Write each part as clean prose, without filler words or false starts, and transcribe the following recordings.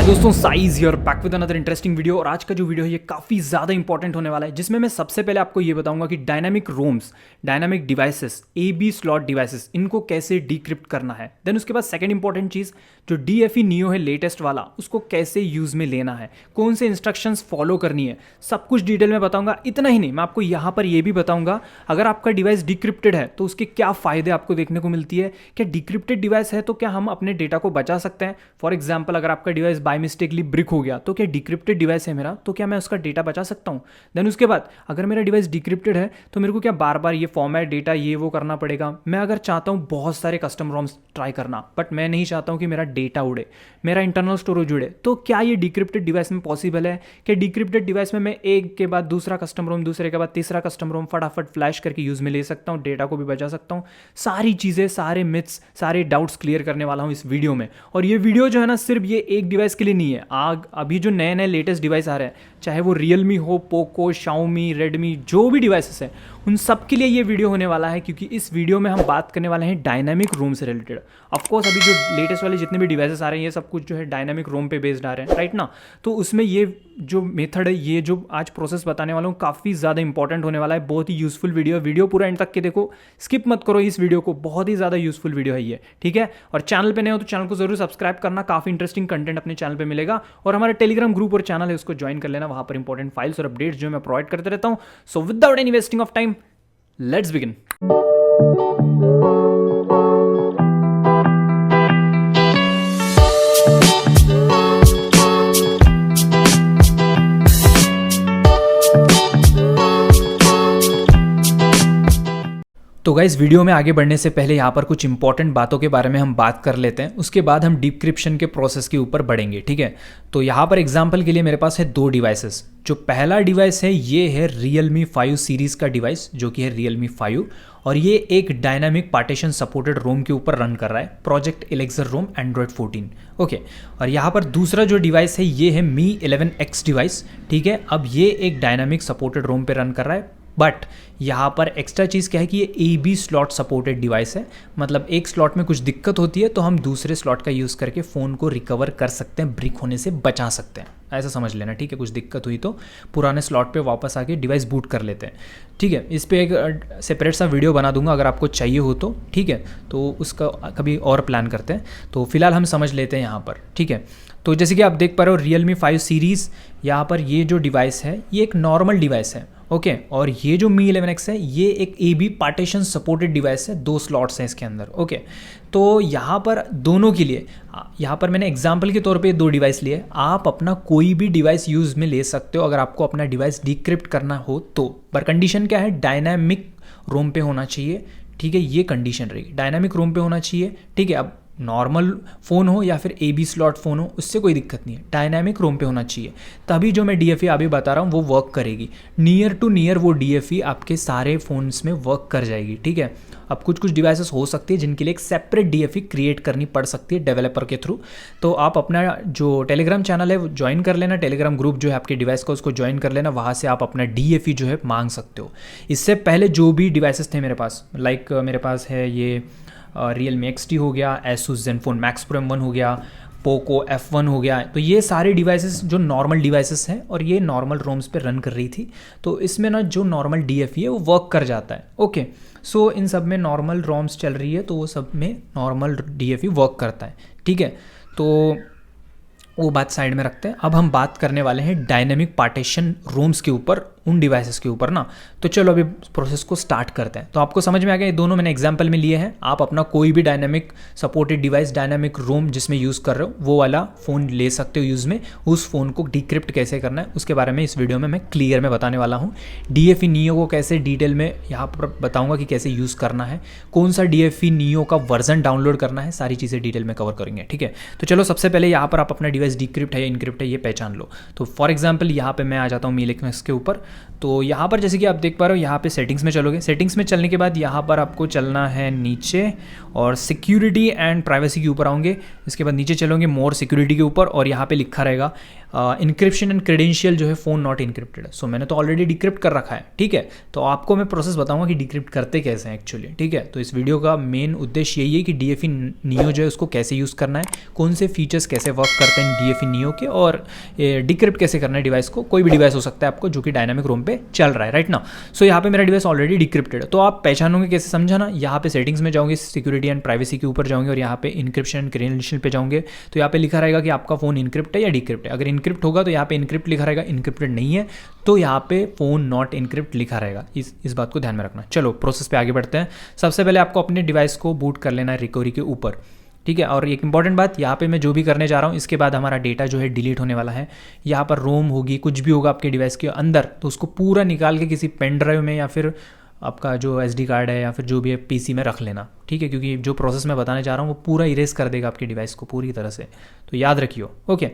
दोस्तों size hear back with another interesting video. और आज का जो वीडियो है ये काफ़ी ज़्यादा इंपॉर्टेंट होने वाला है, जिसमें मैं सबसे पहले आपको ये बताऊंगा कि dynamic roams, dynamic devices, AB slot devices, इनको कैसे डिक्रिप्ट करना है। देन उसके बाद सेकंड इंपॉर्टेंट चीज़ जो DFE नियो है लेटेस्ट वाला, उसको कैसे यूज़ में लेना है, कौन से इंस्ट्रक्शंस फॉलो करनी है, सब कुछ डिटेल में बताऊंगा। इतना ही नहीं, मैं आपको यहाँ पर ये भी बताऊंगा अगर आपका डिवाइस डिक्रिप्टेड है तो उसके क्या फ़ायदे आपको देखने को मिलती है। क्या डिक्रिप्टेड डिवाइस है तो क्या हम अपने डेटा को बचा सकते हैं। फॉर एग्जाम्पल अगर आपका डिवाइस बाय मिस्टेकली ब्रिक हो गया तो क्या डिक्रिप्टेड डिवाइस है मेरा, तो क्या मैं उसका डेटा बचा सकता हूँ। देन उसके बाद अगर मेरा डिवाइस डिक्रिप्टेड है तो मेरे को क्या बार बार ये फॉर्मेट डेटा ये वो करना पड़ेगा। मैं अगर चाहता हूँ बहुत सारे कस्टम रोम्स ट्राई करना, बट मैं नहीं चाहता हूँ कि मेरा डेटा उड़े, मेरा इंटरनल स्टोरेज उड़े, तो क्या ये डिक्रिप्टेड डिवाइस में पॉसिबल है। कि डिक्रिप्टेड डिवाइस में मैं एक के बाद दूसरा कस्टम रोम, दूसरे के बाद तीसरा कस्टम रोम फटाफट फ्लैश करके यूज़ में ले सकता हूँ, डेटा को भी बचा सकता हूँ। सारी चीज़ें, सारे मिथ्स, सारे डाउट्स क्लियर करने वाला हूँ इस वीडियो में। और ये वीडियो जो है ना सिर्फ ये एक डिवाइस के लिए नहीं है। अभी जो नए नए लेटेस्ट डिवाइस आ रहे हैं, चाहे वो रियलमी हो, पोको, शाओमी, रेडमी, जो भी डिवाइसेस हैं, उन सब के लिए ये वीडियो होने वाला है। क्योंकि इस वीडियो में हम बात करने वाले हैं डायनामिक रोम से रिलेटेड। ऑफकोर्स अभी जो लेटेस्ट वाले जितने भी डिवाइसेस आ रहे हैं ये सब कुछ जो है डायनामिक रोम पे बेस्ड आ रहे हैं, राइट ना। तो उसमें ये जो मेथड है, ये जो आज प्रोसेस बताने वाला हूँ, काफ़ी ज़्यादा इंपॉर्टेंट होने वाला है। बहुत ही यूजफुल वीडियो है, वीडियो पूरा एंड तक के देखो, स्किप मत करो इस वीडियो को, बहुत ही ज़्यादा यूजफुल वीडियो है ये, ठीक है। और चैनल पे नए हो तो चैनल को जरूर सब्सक्राइब करना, काफ़ी इंटरेस्टिंग कंटेंट अपने चैनल पे मिलेगा। और हमारा टेलीग्राम ग्रुप और चैनल है, उसको ज्वाइन कर लेना, वहाँ पर इंपॉर्टेंट फाइल्स और अपडेट्स जो मैं प्रोवाइड करते रहता हूँ। So without any wasting of time, let's begin. तो गाइस वीडियो में आगे बढ़ने से पहले यहाँ पर कुछ इंपॉर्टेंट बातों के बारे में हम बात कर लेते हैं, उसके बाद हम डिक्रिप्शन के प्रोसेस के ऊपर बढ़ेंगे, ठीक है। तो यहाँ पर एग्जांपल के लिए मेरे पास है दो डिवाइसेस। जो पहला डिवाइस है ये है Realme 5 सीरीज़ का डिवाइस, जो कि है Realme 5, और ये एक डायनामिक पार्टीशन सपोर्टेड रोम के ऊपर रन कर रहा है, प्रोजेक्ट एलेक्सर रोम एंड्रॉयड 14, ओके। और यहाँ पर दूसरा जो डिवाइस है ये है Mi 11X डिवाइस, ठीक है। अब ये एक डायनामिक सपोर्टेड रोम पे रन कर रहा है, बट यहाँ पर एक्स्ट्रा चीज़ क्या है कि ये AB स्लॉट सपोर्टेड डिवाइस है। मतलब एक स्लॉट में कुछ दिक्कत होती है तो हम दूसरे स्लॉट का यूज़ करके फ़ोन को रिकवर कर सकते हैं, ब्रिक होने से बचा सकते हैं, ऐसा समझ लेना, ठीक है। कुछ दिक्कत हुई तो पुराने स्लॉट पे वापस आके डिवाइस बूट कर लेते हैं, ठीक है। इस पर एक सेपरेट सा वीडियो बना दूंगा अगर आपको चाहिए हो तो, ठीक है। तो उसका कभी और प्लान करते हैं। तो फिलहाल हम समझ लेते हैं यहाँ पर, ठीक है। तो जैसे कि आप देख पा रहे हो Realme 5 सीरीज़, यहाँ पर ये जो डिवाइस है ये एक नॉर्मल डिवाइस है, ओके। और ये जो Mi 11X है ये एक AB पार्टीशन सपोर्टेड डिवाइस है, 2 स्लॉट्स हैं इसके अंदर, ओके। तो यहाँ पर दोनों के लिए, यहाँ पर मैंने एग्जांपल के तौर पे 2 डिवाइस लिए। आप अपना कोई भी डिवाइस यूज़ में ले सकते हो अगर आपको अपना डिवाइस डिक्रिप्ट करना हो तो, पर कंडीशन क्या है, डायनामिक रोम पे होना चाहिए, ठीक है। ये कंडीशन रहेगी, डायनामिक रोम पे होना चाहिए, ठीक है। अब नॉर्मल फ़ोन हो या फिर AB स्लॉट फ़ोन हो, उससे कोई दिक्कत नहीं है, डायनामिक रोम पे होना चाहिए, तभी जो मैं DFE अभी बता रहा हूँ वो वर्क करेगी। नियर टू नियर वो DFE आपके सारे फ़ोन्स में वर्क कर जाएगी, ठीक है। अब कुछ कुछ डिवाइसेस हो सकती है जिनके लिए एक सेपरेट DFE क्रिएट करनी पड़ सकती है डेवलपर के थ्रू। तो आप अपना जो टेलीग्राम चैनल है वो ज्वाइन कर लेना, टेलीग्राम ग्रुप जो है आपके डिवाइस का उसको ज्वाइन कर लेना, वहाँ से आप अपना DFE जो है मांग सकते हो। इससे पहले जो भी डिवाइसेस थे मेरे पास, लाइक मेरे पास है ये Realme XT हो गया, Asus Zenfone Max Pro M1 हो गया, पोको F1 हो गया, तो ये सारे डिवाइसेस जो नॉर्मल डिवाइसेस हैं और ये नॉर्मल रोम्स पे रन कर रही थी। तो इसमें ना जो नॉर्मल DFE है वो वर्क कर जाता है, ओके। सो इन सब में नॉर्मल रोम्स चल रही है तो वो सब में नॉर्मल DFE वर्क करता है, ठीक है। तो वो बात साइड में रखते हैं। अब हम बात करने वाले हैं डायनामिक पार्टीशन रोम्स के ऊपर, उन डिवाइसेस के ऊपर ना। तो चलो अभी प्रोसेस को स्टार्ट करते हैं। तो आपको समझ में आ गया, ये दोनों मैंने एग्जांपल में लिए हैं। आप अपना कोई भी डायनामिक सपोर्टेड डिवाइस, डायनामिक रोम जिसमें यूज़ कर रहे हो वो वाला फ़ोन ले सकते हो यूज़ में। उस फ़ोन को डिक्रिप्ट कैसे करना है उसके बारे में इस वीडियो में मैं क्लियर में बताने वाला हूँ। DFE नियो को कैसे डिटेल में यहाँ पर बताऊँगा कि कैसे यूज़ करना है, कौन सा DFE नियो का वर्जन डाउनलोड करना है, सारी चीज़ें डिटेल में कवर करेंगे, ठीक है। तो चलो सबसे पहले यहाँ पर आप अपना डिवाइस डिक्रिप्ट है या इनक्रिप्ट है ये पहचान लो। तो फॉर एग्जाम्पल यहाँ पर मैं आ जाता हूँ Mi 11X के ऊपर। तो यहाँ पर जैसे कि आप देख पा रहे हो, यहाँ पे सेटिंग्स में चलोगे, सेटिंग्स में चलने के बाद यहाँ पर आपको चलना है नीचे और सिक्योरिटी एंड प्राइवेसी के ऊपर आओगे। इसके बाद नीचे चलोगे मोर सिक्योरिटी के ऊपर और यहाँ पे लिखा रहेगा इनक्रिप्शन एंड क्रेडेंशियल जो है फ़ोन नॉट इनक्रिप्टेड। सो मैंने तो ऑलरेडी डिक्रिप्ट कर रखा है, ठीक है। तो आपको मैं प्रोसेस बताऊंगा कि डिक्रिप्ट करते कैसे हैं एक्चुअली, ठीक है। तो इस वीडियो का मेन उद्देश्य यही है कि DFE नियो जो है उसको कैसे यूज़ करना है, कौन से फीचर्स कैसे वर्क करते हैं DFE नियो के, और डिक्रिप्ट कैसे करना है डिवाइस को। कोई भी डिवाइस हो सकता है आपको जो कि डायनामिक रोम पे चल रहा है, राइट ना। सो यहाँ पे मेरा डिवाइस ऑलरेडी डिक्रिप्टेड है। तो आप पहचानोगे कैसे, समझा ना। यहाँ पे सेटिंग्स में जाओगे, सिक्योरिटी एंड प्राइवेसी के ऊपर जाओगे और यहाँ पे इनक्रिप्शन एंड क्रेडेंशियल पे जाओगे। तो यहाँ पे लिखा रहेगा कि आपका फ़ोन इनक्रिप्ट है या डिक्रिप्ट है। अगर इनक्रिप्ट होगा तो यहाँ पे इनक्रिप्ट लिखा रहेगा, इनक्रिप्टेड नहीं है तो यहाँ पे फ़ोन नॉट इनक्रिप्ट लिखा रहेगा। इस बात को ध्यान में रखना। चलो प्रोसेस पे आगे बढ़ते हैं। सबसे पहले आपको अपने डिवाइस को बूट कर लेना है रिकवरी के ऊपर, ठीक है। और एक इंपॉर्टेंट बात, यहाँ पे मैं जो भी करने जा रहा हूँ इसके बाद हमारा डेटा जो है डिलीट होने वाला है। यहाँ पर रोम होगी, कुछ भी होगा आपके डिवाइस के अंदर, तो उसको पूरा निकाल के किसी पेन ड्राइव में या फिर आपका जो SD कार्ड है या फिर जो भी है PC में रख लेना, ठीक है। क्योंकि जो प्रोसेस मैं बताने जा रहा हूँ वो पूरा इरेज कर देगा आपके डिवाइस को पूरी तरह से, तो याद रखियो, ओके।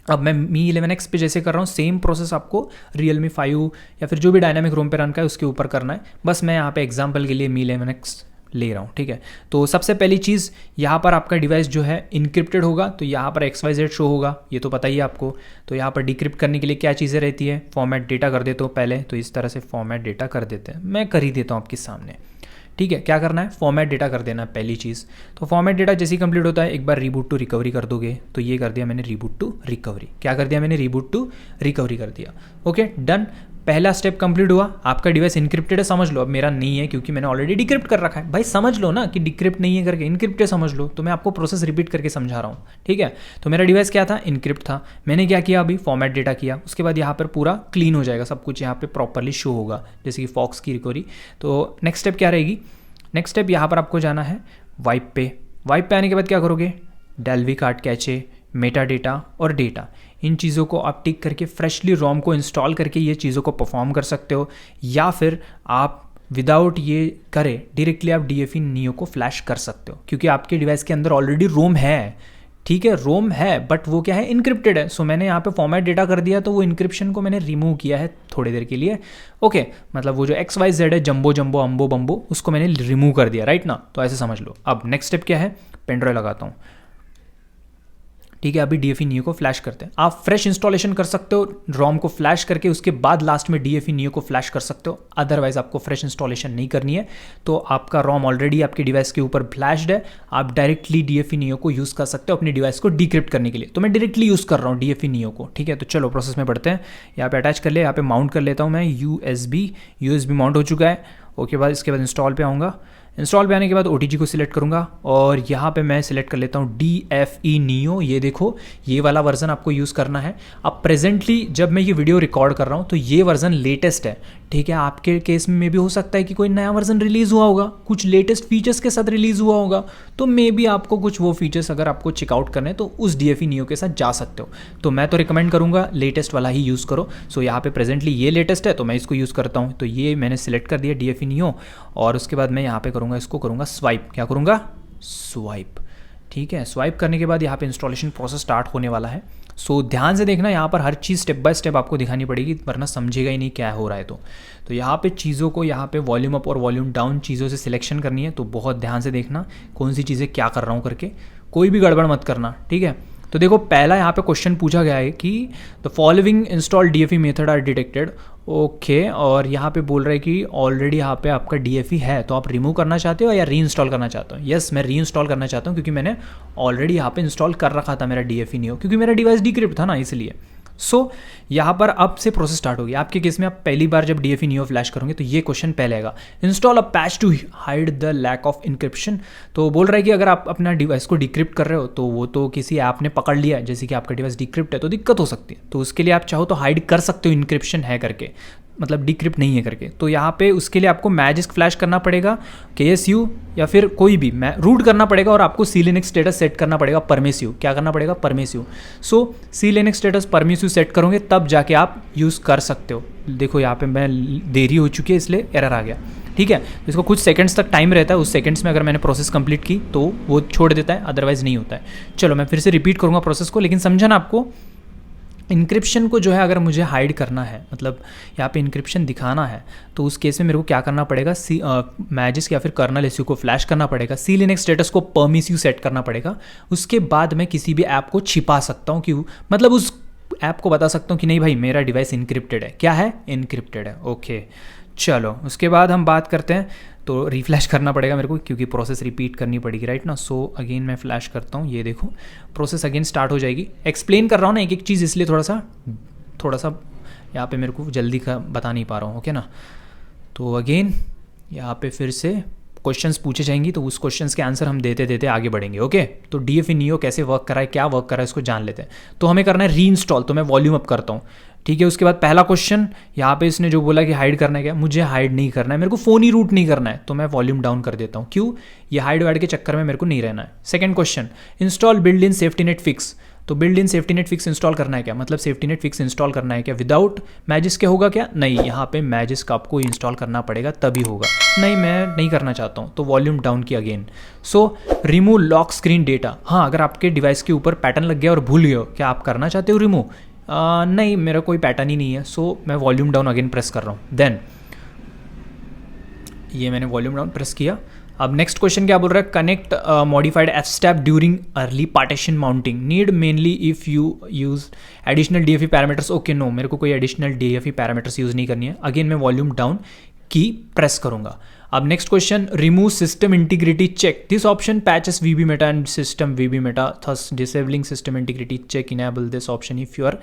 अब मैं Mi 11X पे जैसे कर रहा हूँ सेम प्रोसेस आपको Realme 5 या फिर जो भी डायनामिक रोम पे रन का है उसके ऊपर करना है। बस मैं यहाँ पे एग्जांपल के लिए Mi 11X ले रहा हूँ, ठीक है। तो सबसे पहली चीज़, यहाँ पर आपका डिवाइस जो है इनक्रिप्टेड होगा तो यहाँ पर XYZ शो होगा, ये तो पता ही है आपको। तो यहाँ पर डिक्रिप्ट करने के लिए क्या चीज़ें रहती है, फॉर्मेट डेटा कर देते हो पहले, तो इस तरह से फॉर्मेट डेटा कर देते हैं, मैं कर ही देता हूँ आपके सामने, ठीक है। क्या करना है, फॉर्मेट डेटा कर देना है पहली चीज़। तो फॉर्मेट डेटा जैसे ही कंप्लीट होता है एक बार रीबूट टू रिकवरी कर दोगे, तो ये कर दिया मैंने रीबूट टू रिकवरी। क्या कर दिया मैंने, रीबूट टू रिकवरी कर दिया, ओके डन। पहला स्टेप कंप्लीट हुआ, आपका डिवाइस इनक्रिप्टेड है, समझ लो। अब मेरा नहीं है क्योंकि मैंने ऑलरेडी डिक्रिप्ट कर रखा है। भाई समझ लो ना कि डिक्रिप्ट नहीं है करके इनक्रिप्ट है, समझ लो। तो मैं आपको प्रोसेस रिपीट करके समझा रहा हूँ, ठीक है। तो मेरा डिवाइस क्या था, इनक्रिप्ट था। मैंने क्या किया, अभी फॉर्मेट डेटा किया, उसके बाद यहाँ पर पूरा क्लीन हो जाएगा, सब कुछ यहाँ पे प्रॉपरली शो होगा, जैसे कि फॉक्स की रिकवरी। तो नेक्स्ट स्टेप क्या रहेगी, नेक्स्ट स्टेप यहाँ पर आपको जाना है वाइप पे। वाइप पे आने के बाद क्या करोगे, डेल्वी कार्ड कैचे, मेटा डेटा और डेटा, इन चीज़ों को आप टिक करके फ्रेशली रोम को इंस्टॉल करके ये चीज़ों को परफॉर्म कर सकते हो, या फिर आप विदाउट ये करे डायरेक्टली आप DFE नियो को फ्लैश कर सकते हो, क्योंकि आपके डिवाइस के अंदर ऑलरेडी रोम है, ठीक है। रोम है बट वो क्या है, इनक्रिप्टेड है। सो मैंने यहाँ पे फॉर्मेट डेटा कर दिया, तो वो इनक्रिप्शन को मैंने रिमूव किया है थोड़ी देर के लिए, ओके। मतलब वो जो XYZ है, जंबो जंबो अम्बो बम्बो, उसको मैंने रिमूव कर दिया, राइट ना। तो ऐसे समझ लो। अब नेक्स्ट स्टेप क्या है, पेनड्राइव लगाता हूँ, ठीक है। अभी DFE नियो को फ्लैश करते हैं। आप फ्रेश इंस्टॉलेशन कर सकते हो रोम को फ्लैश करके, उसके बाद लास्ट में DFE नियो को फ्लैश कर सकते हो। अदरवाइज आपको फ्रेश इंस्टॉलेशन नहीं करनी है। तो आपका रोम ऑलरेडी आपके डिवाइस के ऊपर फ्लैश्ड है, आप डायरेक्टली DFE नियो को यूज़ कर सकते हो अपने डिवाइस को डिक्रिप्ट करने के लिए। तो मैं डायरेक्टली यूज़ कर रहा हूँ DFE नियो को, ठीक है। तो चलो प्रोसेस में बढ़ते हैं। यहाँ पे अटैच कर ले, यहाँ पे माउंट कर लेता हूँ मैं, USB माउंट हो चुका है, ओके। बाद इसके बाद इंस्टॉल पे आऊँगा। इंस्टॉल पे आने के बाद OTG को सिलेक्ट करूंगा और यहाँ पे मैं सिलेक्ट कर लेता हूँ DFE नियो। ये देखो, ये वाला वर्जन आपको यूज़ करना है। अब प्रेजेंटली जब मैं ये वीडियो रिकॉर्ड कर रहा हूँ तो ये वर्जन लेटेस्ट है, ठीक है। आपके केस में भी हो सकता है कि कोई नया वर्जन रिलीज़ हुआ होगा, कुछ लेटेस्ट फीचर्स के साथ रिलीज़ हुआ होगा, तो मे बी आपको कुछ वो फीचर्स अगर आपको चेकआउट करने तो उस DFE नियो के साथ जा सकते हो। तो मैं तो रिकमेंड करूँगा लेटेस्ट वाला ही यूज़ करो। सो यहाँ पे प्रेजेंटली ये लेटेस्ट है तो मैं इसको यूज़ करता हूँ। तो ये मैंने सिलेक्ट कर दिया DFE नियो, और उसके बाद मैं यहाँ पे करूँगा, इसको करूँगा स्वाइप। क्या करूँगा, स्वाइप, ठीक है। स्वाइप करने के बाद यहाँ पे इंस्टॉलेशन प्रोसेस स्टार्ट होने वाला है। सो ध्यान से देखना, यहाँ पर हर चीज़ स्टेप बाय स्टेप आपको दिखानी पड़ेगी, वरना समझेगा ही नहीं क्या हो रहा है। तो यहाँ पे चीज़ों को, यहाँ पे वॉल्यूम अप और वॉल्यूम डाउन चीज़ों से सिलेक्शन करनी है। तो बहुत ध्यान से देखना कौन सी चीज़ें क्या कर रहा हूँ करके, कोई भी गड़बड़ मत करना, ठीक है। तो देखो पहला यहाँ पे क्वेश्चन पूछा गया है कि the following install DFE method are detected, okay. और यहाँ पे बोल रहा है कि ऑलरेडी यहाँ पे आपका DFE है, तो आप रिमूव करना चाहते हो या री इंस्टॉल करना चाहते हो। यस, मैं री इंस्टॉल करना चाहता हूँ क्योंकि मैंने ऑलरेडी यहाँ पे इंस्टॉल कर रखा था मेरा DFE नियो, क्योंकि मेरा डिवाइस डिक्रिप्ट था ना, इसलिए। सो यहाँ पर अब से प्रोसेस स्टार्ट होगी। आपके केस में आप पहली बार जब DFE नियो फ्लैश करोगे तो ये क्वेश्चन पहले आएगा, install a patch to hide the lack of encryption. तो बोल रहा है कि अगर आप अपना डिवाइस को डिक्रिप्ट कर रहे हो तो वो तो किसी ऐप ने पकड़ लिया, जैसे कि आपका डिवाइस डिक्रिप्ट है तो दिक्कत हो सकती है। तो उसके लिए आप चाहो तो हाइड कर सकते हो इनक्रिप्शन है करके, मतलब डिक्रिप्ट नहीं है करके। तो यहाँ पे उसके लिए आपको मैजिस्क फ्लैश करना पड़ेगा, KSU या फिर कोई भी रूट करना पड़ेगा, और आपको CLinux स्टेटस सेट करना पड़ेगा परमिसिव। क्या करना पड़ेगा, परमिसिव। सो CLinux स्टेटस परमिसिव सेट करोगे तब जाके आप यूज़ कर सकते हो। देखो यहाँ पे मैं देरी हो चुकी है इसलिए एरर आ गया, ठीक है। इसको कुछ सेकंड्स तक टाइम रहता है, उस सेकंड्स में अगर मैंने प्रोसेस कंप्लीट की तो वो छोड़ देता है, अदरवाइज नहीं होता है। चलो मैं फिर से रिपीट करूँगा प्रोसेस को, लेकिन समझा ना आपको इंक्रिप्शन को जो है अगर मुझे हाइड करना है, मतलब यहाँ पे इंक्रिप्शन दिखाना है, तो उस केस में मेरे को क्या करना पड़ेगा, मैजिस्क या फिर कर्नल एसयू को फ्लैश करना पड़ेगा, सी लिनक्स स्टेटस को परमिसिव सेट करना पड़ेगा। उसके बाद मैं किसी भी ऐप को छिपा सकता हूँ, क्यों, मतलब उस ऐप को बता सकता हूँ कि नहीं भाई मेरा डिवाइस इनक्रिप्टेड है। क्या है? इनक्रिप्टेड है। ओके चलो उसके बाद हम बात करते हैं, तो रिफ्लैश करना पड़ेगा मेरे को क्योंकि प्रोसेस रिपीट करनी पड़ेगी, राइट ना। सो अगेन मैं फ्लैश करता हूँ, ये देखो प्रोसेस अगेन स्टार्ट हो जाएगी। एक्सप्लेन कर रहा हूँ ना एक एक चीज़, इसलिए थोड़ा सा यहाँ पे मेरे को जल्दी का बता नहीं पा रहा हूँ, ओके ना। तो अगेन यहाँ पे फिर से क्वेश्चंस पूछे जाएंगी, तो उस क्वेश्चंस के आंसर हम देते देते आगे बढ़ेंगे, ओके। तो DFE नियो कैसे वर्क कर रहा है, क्या वर्क कर रहा है, इसको जान लेते हैं। तो हमें करना है री इंस्टॉल, तो मैं वॉल्यूम अप करता हूँ, ठीक है। उसके बाद पहला क्वेश्चन यहाँ पे इसने जो बोला कि हाइड करना है, क्या मुझे हाइड नहीं करना है, मेरे को फ़ोन ही रूट नहीं करना है, तो मैं वॉल्यूम डाउन कर देता हूँ। क्यों? ये हाइड वाइड के चक्कर में मेरे को नहीं रहना है। Second question, install build in safety net fix, तो build in safety net fix install करना है क्या, मतलब सेफ्टी नेट फिक्स इंस्टॉल करना है क्या विदाउट मैजिस्क के होगा क्या? नहीं, यहाँ पे मैजिस्क आपको इंस्टॉल करना पड़ेगा तभी होगा। नहीं मैं नहीं करना चाहता हूँ, तो वॉल्यूम डाउन किया again. So remove lock screen data, हाँ अगर आपके डिवाइस के ऊपर पैटर्न लग गया और भूल गए हो, क्या आप करना चाहते हो रिमूव? नहीं मेरा कोई पैटर्न ही नहीं है, सो मैं वॉल्यूम डाउन अगेन प्रेस कर रहा हूँ। देन ये मैंने वॉल्यूम डाउन प्रेस किया। अब नेक्स्ट क्वेश्चन क्या बोल रहा है, connect modified fstab during early partition mounting, need mainly if you use additional DFE parameters. Okay no, मेरे को कोई एडिशनल DFE पैरामीटर्स यूज़ नहीं करनी है। अगेन मैं वॉल्यूम डाउन की प्रेस करूंगा। अब next question, remove system integrity check, this option patches VB meta and system VB meta, thus disabling system integrity check enable this option if you are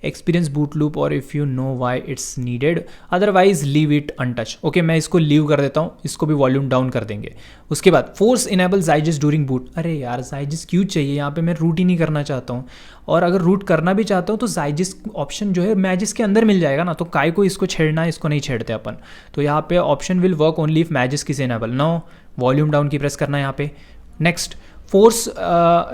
experience boot loop और if you know why it's needed, otherwise leave it untouch. Okay मैं इसको leave कर देता हूँ, इसको भी volume down कर देंगे। उसके बाद फोर्स इनेबल जाइजिस ड्यूरिंग बूट, अरे यार जाइजिस क्यों चाहिए, यहाँ पे मैं रूट ही नहीं करना चाहता हूँ, और अगर रूट करना भी चाहता हूँ तो जाइजिस ऑप्शन जो है मैजिस के अंदर मिल जाएगा ना, तो काय को इसको छेड़ना है, इसको नहीं छेड़ते अपन। तो यहाँ पे option will work only if Magisk enable, no volume down key press करना है यहाँ पे। Next, force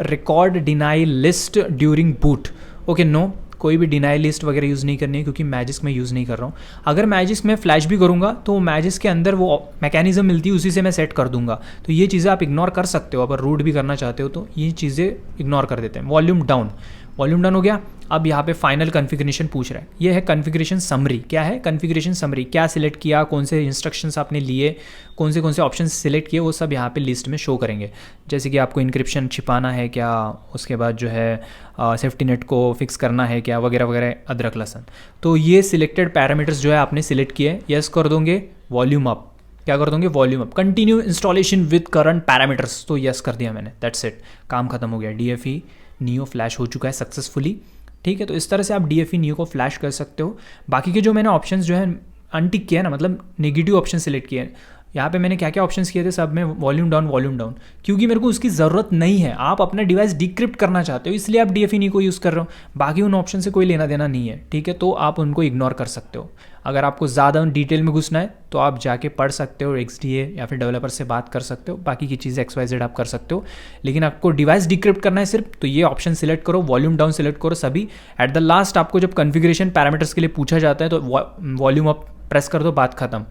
record deny list during boot, okay no कोई भी डिनाई लिस्ट वगैरह यूज़ नहीं करनी है क्योंकि मैजिस्क में यूज़ नहीं कर रहा हूँ। अगर मैजिस्क में फ्लैश भी करूँगा तो मैजिस्क के अंदर वो मैकेनिज्म मिलती है, उसी से मैं सेट कर दूंगा। तो ये चीज़ें आप इग्नोर कर सकते हो, अगर रूट भी करना चाहते हो तो ये चीज़ें इग्नोर कर देते हैं। वॉल्यूम डाउन हो गया। अब यहाँ पे फाइनल कॉन्फ़िगरेशन पूछ रहा है, ये है कॉन्फ़िगरेशन समरी। क्या है कॉन्फ़िगरेशन समरी, क्या सिलेक्ट किया, कौन से इंस्ट्रक्शंस आपने लिए, कौन से ऑप्शन सिलेक्ट किए, वो सब यहाँ पे लिस्ट में शो करेंगे। जैसे कि आपको इंक्रिप्शन छिपाना है क्या, उसके बाद जो है सेफ्टी नेट को फिक्स करना है क्या, वगैरह वगैरह अदरक लहसन। तो ये सिलेक्टेड पैरामीटर्स जो है आपने सिलेक्ट किए, यस कर दोगे, वॉल्यूम अप, क्या कर दोगे, volume up. Continue installation with current parameters, तो यस कर दिया मैंने, दैट्स इट, काम खत्म हो गया। DFE नियो फ्लैश हो चुका है सक्सेसफुली, ठीक है। तो इस तरह से आप DFE नियो को फ्लैश कर सकते हो। बाकी के जो मैंने ऑप्शंस जो है अनटिक किया ना, मतलब नेगेटिव ऑप्शन सिलेक्ट किए, यहाँ पे मैंने क्या क्या ऑप्शंस किए थे, सब में वॉल्यूम डाउन, क्योंकि मेरे को उसकी ज़रूरत नहीं है। आप अपना डिवाइस डिक्रिप्ट करना चाहते हो इसलिए आप DFE नियो को यूज़ कर रहे हो, बाकी उन ऑप्शन से कोई लेना देना नहीं है, ठीक है। तो आप उनको इग्नोर कर सकते हो। अगर आपको ज़्यादा डिटेल में घुसना है तो आप जाके पढ़ सकते हो, XDA या फिर डेवलपर से बात कर सकते हो, बाकी की चीज़ें XYZ आप कर सकते हो। लेकिन आपको डिवाइस डिक्रिप्ट करना है सिर्फ, तो ये ऑप्शन सिलेक्ट करो, वॉल्यूम डाउन सिलेक्ट करो सभी। एट द लास्ट आपको जब कॉन्फ़िगरेशन पैरामीटर्स के लिए पूछा जाता है तो वॉल्यूम अप प्रेस कर दो, बात खत्म।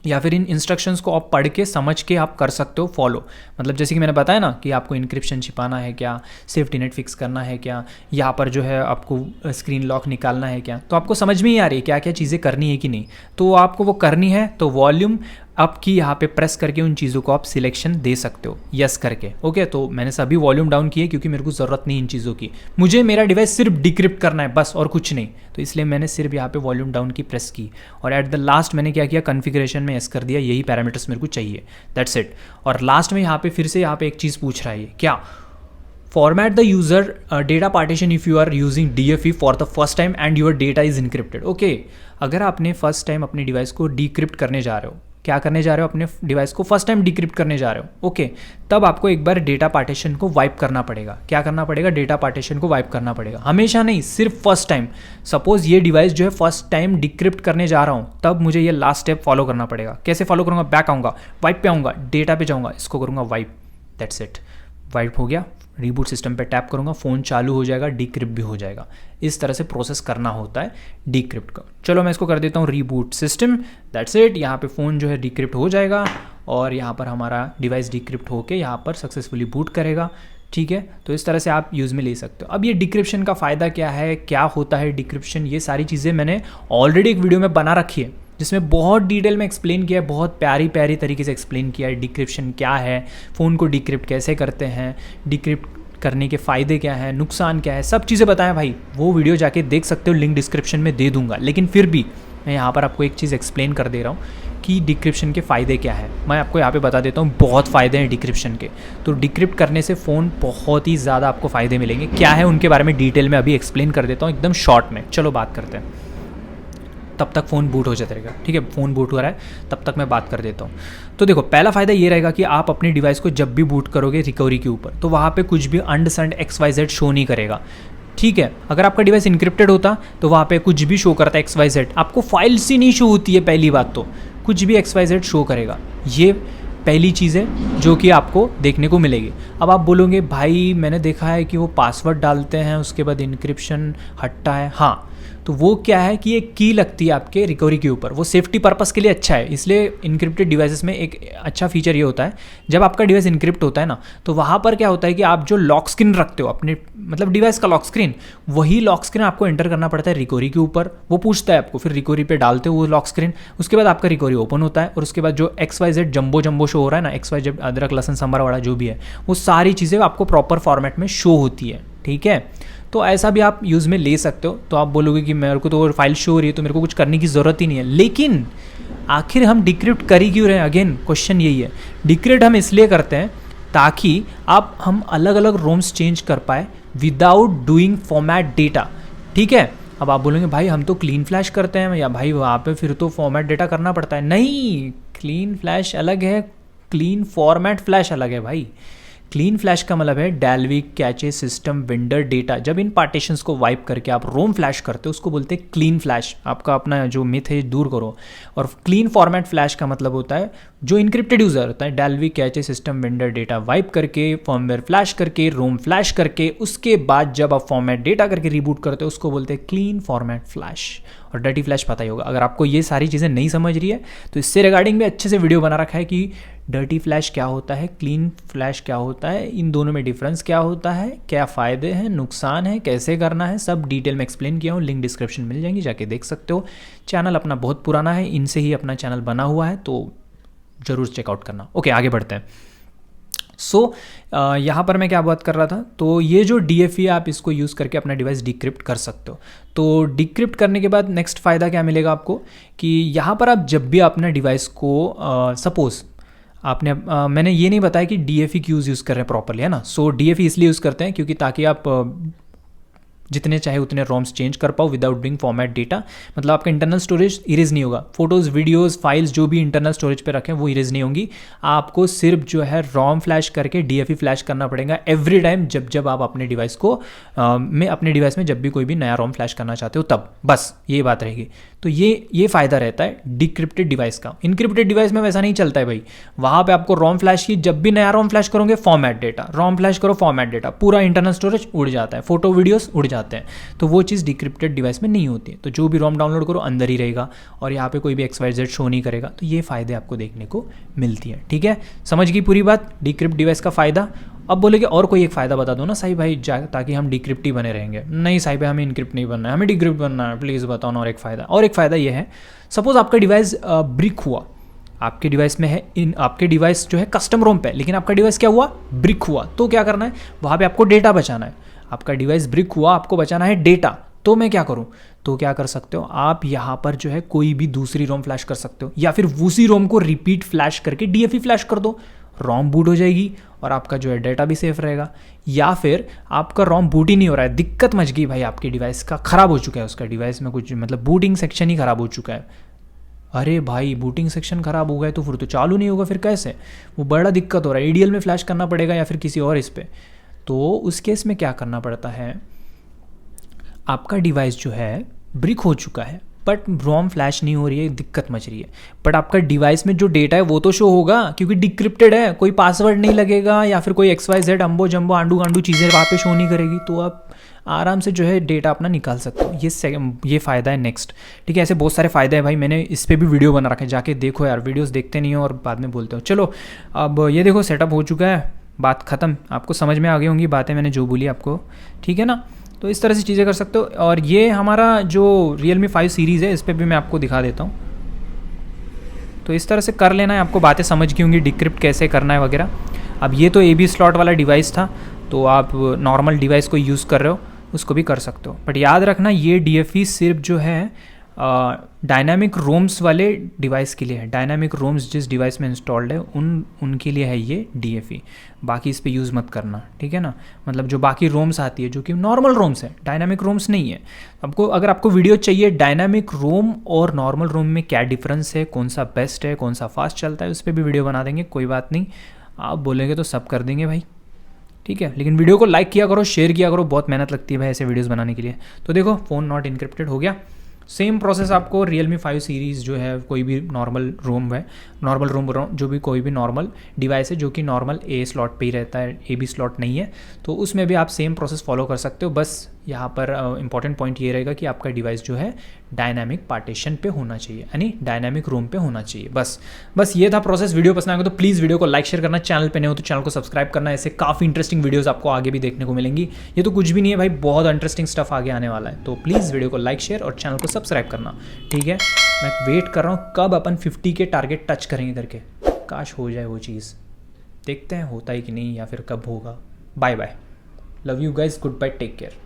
या फिर इन इंस्ट्रक्शंस को आप पढ़ के समझ के आप कर सकते हो फॉलो। मतलब जैसे कि मैंने बताया ना कि आपको इंक्रिप्शन छिपाना है क्या, सेफ्टी नेट फिक्स करना है क्या, यहाँ पर जो है आपको स्क्रीन लॉक निकालना है क्या, तो आपको समझ में ही आ रही है क्या क्या चीज़ें करनी है कि नहीं। तो आपको वो करनी है तो वॉल्यूम अप की यहाँ पे प्रेस करके उन चीज़ों को आप सिलेक्शन दे सकते हो, यस करके। ओके तो मैंने सभी वॉल्यूम डाउन किए क्योंकि मेरे को ज़रूरत नहीं इन चीज़ों की, मुझे मेरा डिवाइस सिर्फ डिक्रिप्ट करना है बस और कुछ नहीं। तो इसलिए मैंने सिर्फ यहाँ पे वॉल्यूम डाउन की प्रेस की, और एट द लास्ट मैंने क्या किया, कॉन्फ़िगरेशन में यस कर दिया, यही पैरामीटर्स मेरे को चाहिए, दैट्स इट। और लास्ट में यहाँ पे फिर से यहाँ पे एक चीज़ पूछ रहा है, ये क्या, format the user data partition if you are using DFE for the first time and your data is encrypted. Okay अगर आपने फर्स्ट टाइम अपने डिवाइस को डिक्रिप्ट करने जा रहे हो, क्या करने जा रहे हो, अपने डिवाइस को फर्स्ट टाइम डिक्रिप्ट करने जा रहे हो, ओके तब आपको एक बार डेटा पार्टीशन को वाइप करना पड़ेगा। क्या करना पड़ेगा, डेटा पार्टीशन को वाइप करना पड़ेगा, हमेशा नहीं, सिर्फ फर्स्ट टाइम। सपोज ये डिवाइस जो है फर्स्ट टाइम डिक्रिप्ट करने जा रहा हूँ, तब मुझे ये लास्ट स्टेप फॉलो करना पड़ेगा। कैसे फॉलो करूँगा, बैक आऊँगा, वाइप पे आऊँगा, डेटा पे जाऊँगा, इसको करूँगा वाइप, दैट्स इट, वाइप हो गया। रीबूट सिस्टम पे टैप करूँगा, फ़ोन चालू हो जाएगा, डिक्रिप्ट भी हो जाएगा। इस तरह से प्रोसेस करना होता है डिक्रिप्ट का। चलो मैं इसको कर देता हूँ रीबूट सिस्टम, दैट्स इट। यहाँ पे फ़ोन जो है डिक्रिप्ट हो जाएगा और यहाँ पर हमारा डिवाइस डिक्रिप्ट होके यहाँ पर सक्सेसफुली बूट करेगा। ठीक है। तो इस तरह से आप यूज़ में ले सकते हो। अब ये डिक्रिप्शन का फ़ायदा क्या है, क्या होता है डिक्रिप्शन, ये सारी चीज़ें मैंने ऑलरेडी एक वीडियो में बना रखी है जिसमें बहुत डिटेल में एक्सप्लेन किया है, बहुत प्यारी प्यारी तरीके से एक्सप्लेन किया है डिक्रिप्शन क्या है, फ़ोन को डिक्रिप्ट कैसे करते हैं, डिक्रिप्ट करने के फ़ायदे क्या हैं, नुकसान क्या है, सब चीज़ें बताएं भाई। वो वीडियो जाके देख सकते हो, लिंक डिस्क्रिप्शन में दे दूंगा। लेकिन फिर भी मैं यहाँ पर आपको एक चीज़ एक्सप्लेन कर दे रहा हूँ कि डिक्रिप्शन के फ़ायदे क्या है। मैं आपको यहाँ पे बता देता हूँ, बहुत फ़ायदे हैं डिक्रिप्शन के। तो डिक्रिप्ट करने से फ़ोन बहुत ही ज़्यादा आपको फ़ायदे मिलेंगे। क्या है उनके बारे में डिटेल में अभी एक्सप्लेन कर देता हूँ एकदम शॉर्ट में। चलो बात करते हैं, तब तक फ़ोन बूट हो जाता रहेगा, ठीक है। फ़ोन बूट हो रहा है तब तक मैं बात कर देता हूँ। तो देखो, पहला फ़ायदा ये रहेगा कि आप अपने डिवाइस को जब भी बूट करोगे रिकवरी के ऊपर, तो वहाँ पे कुछ भी अंडरस्टैंड XYZ शो नहीं करेगा, ठीक है। अगर आपका डिवाइस इनक्रिप्टेड होता तो वहाँ पे कुछ भी शो करता है XYZ, आपको फाइल्स ही नहीं शो होती है। पहली बात तो कुछ भी XYZ शो करेगा, ये पहली चीज़ है जो कि आपको देखने को मिलेगी। अब आप बोलोगे भाई मैंने देखा है कि वो पासवर्ड डालते हैं उसके बाद इनक्रिप्शन हटता है। हाँ, तो वो क्या है कि एक की लगती है आपके रिकवरी के ऊपर, वो सेफ्टी पर्पस के लिए अच्छा है। इसलिए इनक्रिप्टेड डिवाइसेस में एक अच्छा फीचर ये होता है, जब आपका डिवाइस इनक्रिप्ट होता है ना, तो वहाँ पर क्या होता है कि आप जो लॉक स्क्रीन रखते हो अपने मतलब डिवाइस का लॉक स्क्रीन, वही लॉक स्क्रीन आपको एंटर करना पड़ता है रिकवरी के ऊपर। वो पूछता है आपको, फिर रिकवरी पे डालते हो वो लॉक स्क्रीन, उसके बाद आपका रिकवरी ओपन होता है और उसके बाद जो XYZ जंबो शो हो रहा है ना, XYZ अदरक लहसुन सांभर वाला जो भी है, वो सारी चीज़ें आपको प्रॉपर फॉर्मेट में शो होती है, ठीक है। तो ऐसा भी आप यूज़ में ले सकते हो। तो आप बोलोगे कि मेरे को तो फाइल शो हो रही है तो मेरे को कुछ करने की ज़रूरत ही नहीं है, लेकिन आखिर हम डिक्रिप्ट कर ही क्यों रहे हैं? अगेन क्वेश्चन यही है। डिक्रिप्ट हम इसलिए करते हैं ताकि हम अलग अलग रोम्स चेंज कर पाए विदाउट डूइंग फॉर्मेट डेटा, ठीक है। अब आप बोलेंगे भाई हम तो क्लीन फ्लैश करते हैं, या भाई वहाँ पे फिर तो फॉर्मेट डेटा करना पड़ता है। नहीं, क्लीन फ्लैश अलग है, क्लीन फॉर्मेट फ्लैश अलग है भाई। क्लीन फ्लैश का मतलब है Dalvik, cache, system, vendor data, जब इन पार्टीशंस को वाइप करके आप रोम फ्लैश करते हो उसको बोलते हैं क्लीन फ्लैश। आपका अपना जो मिथ है दूर करो। और क्लीन फॉर्मेट फ्लैश का मतलब होता है जो इनक्रिप्टेड यूज़र होता है, Dalvik, cache, system, vendor data wipe करके, फॉर्मवेयर फ्लैश करके, रोम फ्लैश करके, उसके बाद जब आप फॉर्मेट डेटा करके रिबूट करते हो उसको बोलते हैं क्लीन फॉर्मेट फ्लैश। और डर्टी फ्लैश पता ही होगा। अगर आपको ये सारी चीज़ें नहीं समझ रही है तो इससे रिगार्डिंग भी अच्छे से वीडियो बना रखा है कि डर्टी फ्लैश क्या होता है, क्लीन फ्लैश क्या होता है, इन दोनों में डिफरेंस क्या होता है, क्या फ़ायदे हैं, नुकसान है, कैसे करना है, सब डिटेल में एक्सप्लेन किया हूँ। लिंक डिस्क्रिप्शन मिल जाएंगी, जाके देख सकते हो। चैनल अपना बहुत पुराना है, इनसे ही अपना चैनल बना हुआ है, तो ज़रूर चेकआउट करना। ओके, आगे बढ़ते हैं। यहाँ पर मैं क्या बात कर रहा था, तो ये जो DFE आप इसको यूज़ करके अपना डिवाइस डिक्रिप्ट कर सकते हो। तो डिक्रिप्ट करने के बाद नेक्स्ट फ़ायदा क्या मिलेगा आपको कि यहाँ पर आप जब भी अपना डिवाइस को सपोज़ आपने मैंने ये नहीं बताया कि DFE क्यों यूज़ कर रहे हैं प्रॉपरली, है ना। सो DFE इसलिए यूज़ करते हैं क्योंकि ताकि आप जितने चाहे उतने रोम्स चेंज कर पाओ विदाउट डूइंग फॉर्मेट डेटा। मतलब आपका इंटरनल स्टोरेज इरेज नहीं होगा, फोटोज़, वीडियोज़, फाइल्स जो भी इंटरनल स्टोरेज पे रखें वो इरेज नहीं होंगी। आपको सिर्फ जो है रोम फ्लैश करके DFE फ्लैश करना पड़ेगा एवरी टाइम जब आप अपने डिवाइस को अपने डिवाइस में जब भी कोई भी नया रोम फ्लैश करना चाहते हो तब, बस ये बात रहेगी। तो ये फ़ायदा रहता है डिक्रिप्टेड डिवाइस का। इनक्रिप्टेड डिवाइस में वैसा नहीं चलता है भाई। वहाँ पे आपको रोम फ्लैश की, जब भी नया रोम फ्लैश करोगे फॉर्मेट डेटा, रोम फ्लैश करो फॉर्मेट डेटा, पूरा इंटरनल स्टोरेज उड़ जाता है, फोटो वीडियोस उड़ जाते हैं। तो वो चीज़ डिक्रिप्टेड डिवाइस में नहीं होती है। तो जो भी रोम डाउनलोड करो अंदर ही रहेगा और यहाँ पे कोई भी XYZ शो नहीं करेगा। तो ये फ़ायदे आपको देखने को मिलती है, ठीक है। समझ गई पूरी बात, डिक्रिप्ट डिवाइस का फ़ायदा। अब बोलेगे और कोई एक फ़ायदा बता दो ना साई भाई, ताकि हम डिक्रिप्ट ही बने रहेंगे। नहीं साई भाई, हमें इनक्रिप्ट नहीं बनना है, हमें डिक्रिप्ट बनना है, प्लीज़ बताओ ना। और एक फ़ायदा ये है, सपोज़ आपका डिवाइस ब्रिक हुआ, आपके डिवाइस में है आपके डिवाइस जो है कस्टम रोम पे, लेकिन आपका डिवाइस क्या हुआ, ब्रिक हुआ। तो क्या करना है, वहाँ पे आपको डेटा बचाना है। आपका डिवाइस ब्रिक हुआ, आपको बचाना है डेटा। तो मैं क्या करूँ, तो क्या कर सकते हो आप, यहाँ पर जो है कोई भी दूसरी रोम फ्लैश कर सकते हो, या फिर उसी रोम को रिपीट फ्लैश करके DFE फ्लैश कर दो, रोम बूट हो जाएगी और आपका जो है डेटा भी सेफ रहेगा। या फिर आपका रोम बूट ही नहीं हो रहा है, दिक्कत मच गई भाई, आपके डिवाइस का ख़राब हो चुका है, उसका डिवाइस में कुछ मतलब बूटिंग सेक्शन ही ख़राब हो चुका है। अरे भाई बूटिंग सेक्शन ख़राब हो गया तो फिर तो चालू नहीं होगा, फिर कैसे, वो बड़ा दिक्कत हो रहा है। EDL में फ्लैश करना पड़ेगा या फिर किसी और इस पर। तो उस केस में क्या करना पड़ता है, आपका डिवाइस जो है ब्रिक हो चुका है बट रोम फ्लैश नहीं हो रही है, दिक्कत मच रही है, बट आपका डिवाइस में जो डेटा है वो तो शो होगा क्योंकि डिक्रिप्टेड है, कोई पासवर्ड नहीं लगेगा या फिर कोई XYZ अम्बो जम्बो आंडू गांडू चीज़ें वहाँ पे शो नहीं करेगी। तो आप आराम से जो है डेटा अपना निकाल सकते हो। ये फ़ायदा है नेक्स्ट, ठीक है। ऐसे बहुत सारे फ़ायदे हैं भाई, मैंने इस पर भी वीडियो बना रखा है, जाके देखो यार, वीडियोस देखते नहीं हो और बाद में बोलते हो। चलो अब ये देखो सेटअप हो चुका है, बात ख़त्म। आपको समझ में आ गई होंगी बातें मैंने जो बोली आपको, ठीक है ना। तो इस तरह से चीज़ें कर सकते हो। और ये हमारा जो Realme 5 सीरीज़ है इस पर भी मैं आपको दिखा देता हूँ। तो इस तरह से कर लेना है, आपको बातें समझ गई होंगी डिक्रिप्ट कैसे करना है वगैरह। अब ये तो AB स्लॉट वाला डिवाइस था, तो आप नॉर्मल डिवाइस को यूज़ कर रहे हो उसको भी कर सकते हो। बट याद रखना ये DFE सिर्फ जो है डायनामिक रोम्स वाले डिवाइस के लिए है। डायनामिक रोम्स जिस डिवाइस में इंस्टॉल्ड है उनके लिए है ये DFE। बाकी इस पे यूज़ मत करना, ठीक है ना। मतलब जो बाकी रोम्स आती है जो कि नॉर्मल रोम्स है, डायनामिक रोम्स नहीं है। अगर आपको वीडियो चाहिए डायनामिक रोम और नॉर्मल रोम में क्या डिफरेंस है, कौन सा बेस्ट है, कौन सा फास्ट चलता है, उस पर भी वीडियो बना देंगे, कोई बात नहीं। आप बोलेंगे तो सब कर देंगे भाई, ठीक है। लेकिन वीडियो को लाइक किया करो, शेयर किया करो, बहुत मेहनत लगती है भाई ऐसे वीडियोस बनाने के लिए। तो देखो फ़ोन नॉट इनक्रिप्टेड हो गया। सेम प्रोसेस आपको Realme 5 सीरीज़ जो है, कोई भी नॉर्मल रोम है, नॉर्मल रोम जो भी कोई भी नॉर्मल डिवाइस है जो कि नॉर्मल A स्लॉट पे ही रहता है, AB स्लॉट नहीं है, तो उसमें भी आप सेम प्रोसेस फॉलो कर सकते हो। बस यहाँ पर इंपॉर्टेंट पॉइंट ये रहेगा कि आपका डिवाइस जो है डायनामिक पार्टीशन पे होना चाहिए, यानी डायनामिक रोम पे होना चाहिए। बस ये था प्रोसेस। वीडियो पसंद आएगा तो प्लीज़ वीडियो को लाइक शेयर करना, चैनल पे नए हो तो चैनल को सब्सक्राइब करना। ऐसे काफ़ी इंटरेस्टिंग वीडियोस आपको आगे भी देखने को मिलेंगी। ये तो कुछ भी नहीं है भाई, बहुत इंटरेस्टिंग स्टफ आगे आने वाला है। तो प्लीज़ वीडियो को लाइक शेयर और चैनल को सब्सक्राइब करना, ठीक है। मैं वेट कर रहा हूँ कब अपन 50 के टारगेट टच करेंगे करके, काश हो जाए वो चीज़। देखते हैं होता है कि नहीं या फिर कब होगा। Bye bye, love you guys, goodbye, take care.